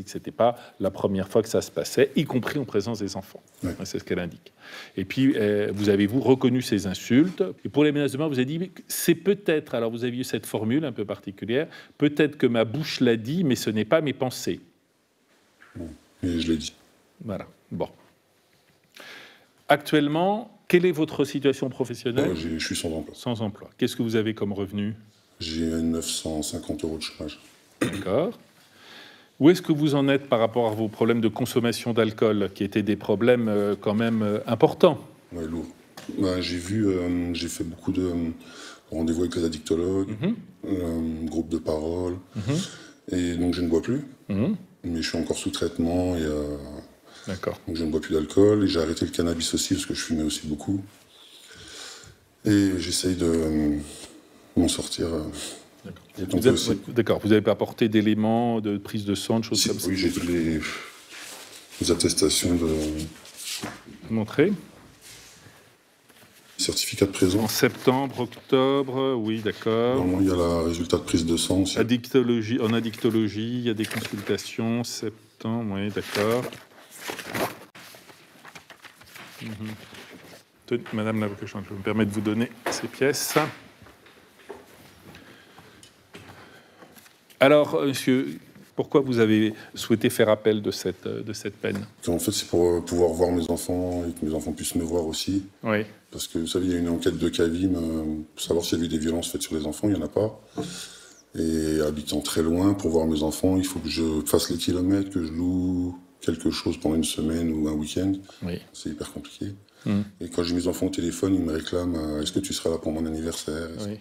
que ce n'était pas la première fois que ça se passait, y compris en présence des enfants. Ouais. C'est ce qu'elle indique. Et puis, vous avez reconnu ces insultes. Et pour les menaces de mort, vous avez dit, c'est peut-être, alors vous aviez cette formule un peu particulière, peut-être que ma bouche l'a dit, mais ce n'est pas mes pensées. Bon. Et je l'ai dit. Voilà. Bon. Actuellement, quelle est votre situation professionnelle ? Je suis sans emploi. Sans emploi. Qu'est-ce que vous avez comme revenu ? J'ai 950 € de chômage. D'accord. Où est-ce que vous en êtes par rapport à vos problèmes de consommation d'alcool, qui étaient des problèmes quand même importants ? Ouais, lourd. J'ai fait beaucoup de rendez-vous avec les addictologues, groupe de parole, et donc je ne bois plus, mais je suis encore sous traitement, et D'accord. donc je ne bois plus d'alcool, et j'ai arrêté le cannabis aussi, parce que je fumais aussi beaucoup, et j'essaye de m'en sortir. D'accord. Vous n'avez pas apporté d'éléments de prise de sang, de choses comme ça ? Oui, j'ai toutes les attestations de... Montrez. Certificat de présence. En septembre, octobre, oui, d'accord. Normalement, il y a le résultat de prise de sang aussi. En addictologie, il y a des consultations, septembre, oui, d'accord. Madame l'avocate, je me permets de vous donner ces pièces. Alors, monsieur, pourquoi vous avez souhaité faire appel de cette peine ? En fait, c'est pour pouvoir voir mes enfants et que mes enfants puissent me voir aussi. Oui. Parce que, vous savez, il y a une enquête de CAVIM pour savoir s'il y a eu des violences faites sur les enfants, il n'y en a pas. Et habitant très loin, pour voir mes enfants, il faut que je fasse les kilomètres, que je loue quelque chose pendant une semaine ou un week-end. Oui. C'est hyper compliqué. Et quand j'ai mes enfants au téléphone, ils me réclament « Est-ce que tu seras là pour mon anniversaire ?» Oui.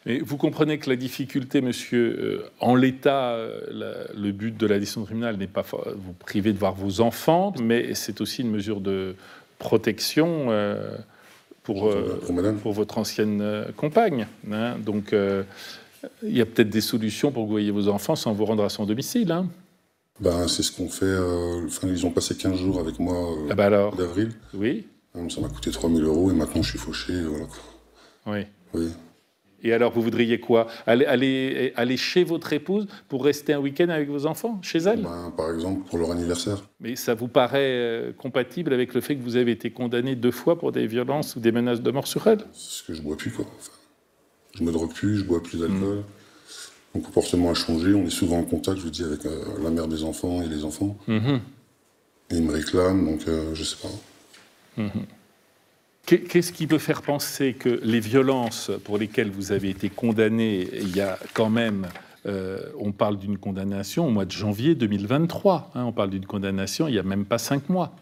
Mais vous comprenez que la difficulté, monsieur, en l'état, le but de la décision tribunal n'est pas vous priver de voir vos enfants, mais c'est aussi une mesure de protection pour votre ancienne compagne. Hein. Donc, il y a peut-être des solutions pour que vous voyiez vos enfants sans vous rendre à son domicile. Hein. Ben, c'est ce qu'on fait. Ils ont passé 15 jours avec moi d'avril. Oui. Ça m'a coûté 3 000 € et maintenant je suis fauché. Voilà. Oui. Oui. Et alors, vous voudriez quoi ? aller chez votre épouse pour rester un week-end avec vos enfants, chez elle ? Par exemple, pour leur anniversaire. Mais ça vous paraît compatible avec le fait que vous avez été condamné 2 fois pour des violences ou des menaces de mort sur elle ? C'est ce que je bois plus, quoi. Enfin, je me drogue plus, je bois plus d'alcool. Mon comportement a changé. On est souvent en contact, je vous dis, avec la mère des enfants et les enfants. Et ils me réclament, donc je sais pas. Qu'est-ce qui peut faire penser que les violences pour lesquelles vous avez été condamné, il y a quand même, on parle d'une condamnation au mois de janvier 2023, hein, on parle d'une condamnation il n'y a même pas 5 mois.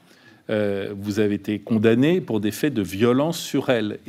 Vous avez été condamné pour des faits de violence sur elle.